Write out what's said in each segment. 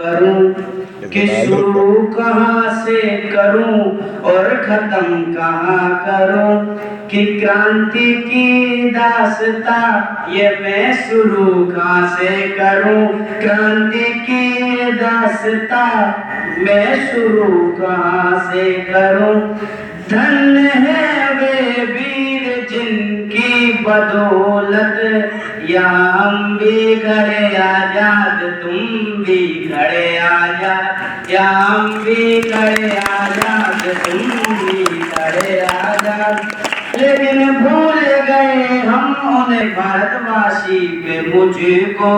करूं कि शुरू कहाँ से करूं और खत्म कहाँ करूं कि क्रांति की दास्तां ये मैं शुरू कहाँ से करूं, क्रांति की दास्तां मैं शुरू कहाँ से करूं। धन्य है वे वीर जिनकी बदौलत यहाँ हम भी खड़े आजाद, तुम भी खड़े आजाद, यहाँ हम भी खड़े आजाद, तुम भी खड़े आजाद। लेकिन भूल गए हम उन भारतवासी पे मुझको,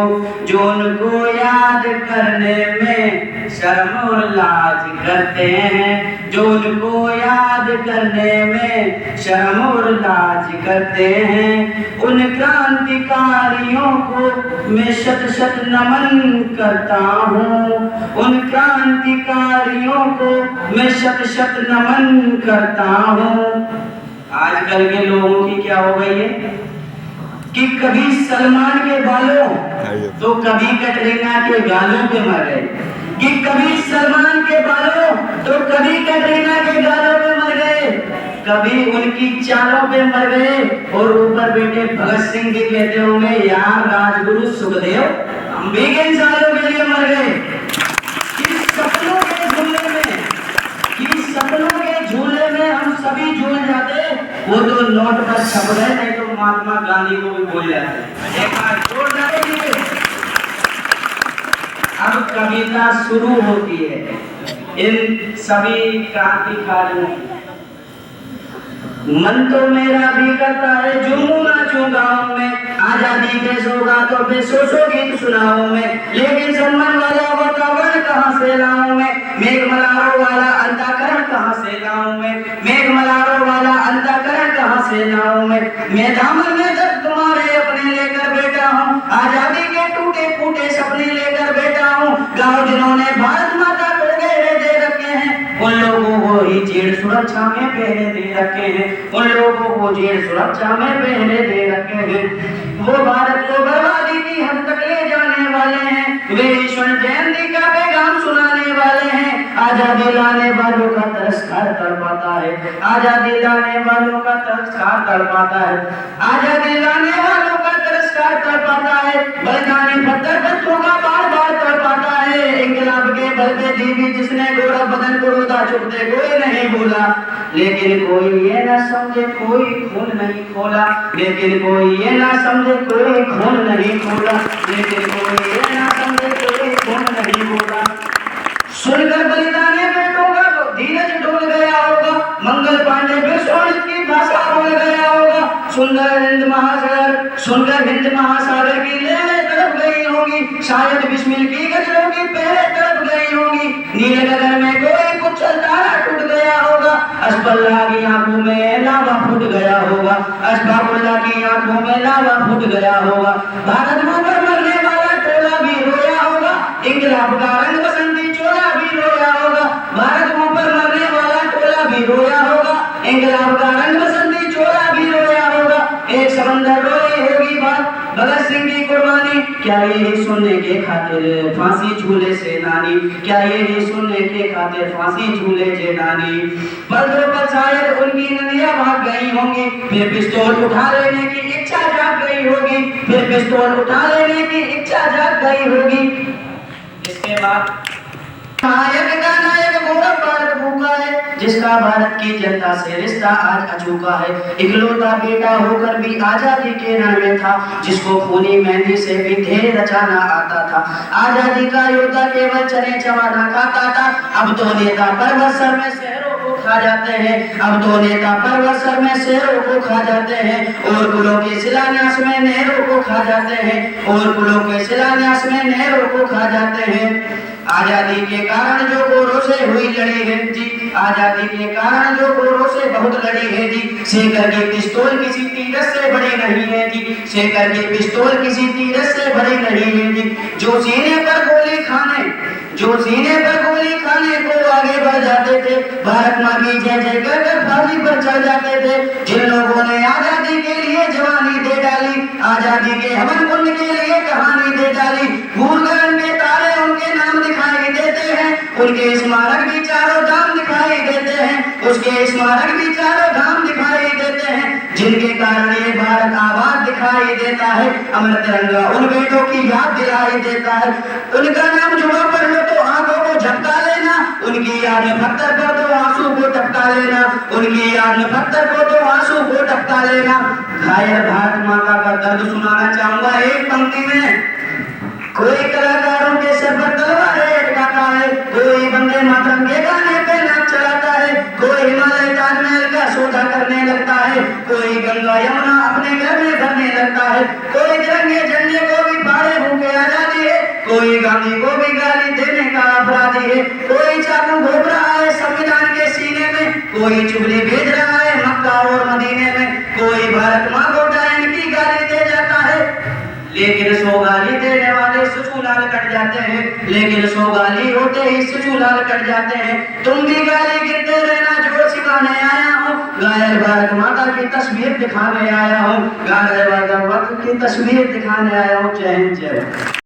जो उनको याद करने में शर्म और लाज करते हैं, जो उनको याद करने में शर्म और लाज करते हैं। उन क्रांतिकारियों को मैं शत शत नमन करता हूँ, उन क्रांतिकारियों को मैं शत शत नमन करता हूँ। आजकल के लोगों की क्या हो गई है कि कभी सलमान के बालों तो कभी कैटरीना के गालों पे मर गए, कि कभी सलमान के बालों तो कभी कैटरीना के गालों पे मर गए, कभी उनकी चालों पे मर गए। और ऊपर बैठे भगत सिंह भी कहते होंगे यार राजगुरु सुखदेव हम भी किन सालों के लिए मर गए। सपनों के झूले में, कि सपनों के झूले में हम सभी झूल जाते, वो तो नोट पर छप गए, नहीं तो महात्मा गांधी को भी भूल जाते। एक बार जोड़ जाएंगे। अब कविता शुरू होती है इन सभी क्रांतिकारियों। मन तो मेरा भी करता है झूमू नाचूं गाँव में, आजादी के सौगातों पे सौ सौ गीत सुनाऊं मैं, लेकिन सम्मान वाला वातावरण कहाँ से लाऊं मैं, मेघमल्हारों वाला अंतःकरण कहाँ से लाऊं मैं, मेघमल्हारों वाला अंतःकरण कहाँ से लाऊं मैं दामन में जब तुम्हारे अपने लेकर बैठा हूँ, आजादी के टूटे फूटे सपने लेकर बैठा हूँ। गाँव जिन्होंने भारत माता को घेरे दे रखे हैं, उन लोगों को ही जेल सुरक्षा में पहरे दे रखे हैं, उन लोगों को जेल सुरक्षा में पहरे दे रखे हैं। वो भारत को बर्बादी की हद तक ले जाने वाले हैं, वे ईश्वर जयंती का पैगाम सुनाने वाले हैं। आजादी लाने वालों का तिरस्कार कर पाता है, आजादी लाने वालों का तिरस्कार कर पाता है, आजादी लाने वालों का तिरस्कार कर पाता है। बलिदानी पत्थर बच्चों का बार बार कर पाता है। इंकलाब के बल पे जीवी जिसने गोरा बदन को रोदा चुपते कोई नहीं बोला, लेकिन कोई ये ना समझे कोई खून नहीं खोला, लेकिन कोई ये ना समझे कोई खून नहीं खोला, लेकिन कोई ये ना समझे कोई खून नहीं खोला। सुनकर बलिदानी बेटों का धीरज डोल गया होगा, मंगल पांडे विश्वनाथ की भाषा बोल गया होगा। सुंदर हिंद महासागर सुनकर हिंद महासागर की लहरें तड़प गई होगी, शायद बिस्मिल की गजलों की पहरें तड़प गई होगी। नीले गगन में कोई कुछ तारा टूट गया होगा, अशफाकुल्लाह की आंखों में लावा फूट गया होगा, अशफाकुल्लाह की आंखों में लावा फूट गया होगा। भारत में मरने वाला टोला भी रोया होगा, इंकलाब का रंग बसंती चोला भी रोया होगा। भारत में मरने वाला टोला भी रोया होगा, इंकलाब का रंग बसंती चोला भी रोया होगा। एक समंदर रोई होगी बात भगत सिंह की कुर्बानी, क्या यही सुनने के खातिर फांसी झूले से नानी, क्या यही सुनने के खातिर फांसी झूले से नानी। पल दो पल शायद उनकी नदियां भाग गई होंगी, फिर पिस्तौल उठा लेने की इच्छा जाग गई होगी, फिर पिस्तौल उठा लेने की इच्छा जाग गई होगी। इसके बाद नायक का नायक पूरा भारत भूखा है, जिसका भारत की जनता से रिश्ता आज अचूका है। इकलौता बेटा होकर भी आजादी के रण में था, जिसको खूनी मेहंदी से भी ढेर रचाना आता था। आजादी का योद्धा केवल चने चबाना खाता था, अब तो नेता पर्वत सर में शहरों को खा जाते हैं, अब तो नेता पर्वत सर में शहरों को खा जाते हैं, और कुलों के शिलान्यास में नहरों को खा जाते हैं, और कुलों के शिलान्यास में नहरों को खा जाते हैं। आजादी के कारण जो गोरों से हुई लड़ी है जी, आजादी के कारण जो गोरों से बहुत लड़ी है जी, शेखर की पिस्तौल किसी तीरथ से बड़ी नहीं है जी, शेखर की पिस्तौल किसी तीरथ से बड़ी नहीं है जी। जो सीने पर गोली खाने, जो सीने पर गोली खाने को आगे बढ़ जाते थे, भारत माँ की जय जय कर फांसी पर चढ़ जाते थे। जिन लोगों ने आजादी के लिए जवानी दे डाली, आजादी के हवन कुंड के लिए कहानी दे डाली, भूल गए उनके तारे उनके नाम दिखाए उनके स्मारक भी चारों धाम दिखाई देते हैं, उसके स्मारक भी चारों धाम दिखाई देते हैं, जिनके कारण ये भारत आबाद दिखाई देता है। अमर तिरंगा उन बेटों की याद दिलाई देता है। उनका नाम जुबा पर लो तो आंखों को झपका लेना, उनकी याद में पत्थर को तो आंसू को टपका लेना, उनकी याद में पत्थर को तो आंसू को टपका लेना। घायल भारत माता का दर्द सुनाना चाहूंगा एक पंक्ति में। कोई कलाकारों के सर पर तलवारें लटकाता है, कोई वंदे मातरम के गाने पे नाच चलाता है, कोई हिमालय ताजमहल का सौदा करने लगता है, कोई गंगा यमुना अपने घर में भरने लगता है, कोई तिरंगे झंडे को भी फाड़े भूखे आजादी है, कोई गांधी को भी गाली देने का अपराधी है, कोई चाकू घोप रहा है संविधान के सीने में, कोई चुगली भेज रहा है मक्का और मदीने में, कोई भारत माँ को डायन की गाली दे जाता है। लेकिन सो गाली देने वाले ससुराल कट जाते हैं, लेकिन सो गाली होते ही ससुराल कट जाते हैं। तुम भी गाली गिरते रहना जो सिखाने आया हूँ, घायल भारत माता की तस्वीर दिखाने आया हूँ, घायल भारत माता की तस्वीर दिखाने आया हूँ। जय हिंद जय।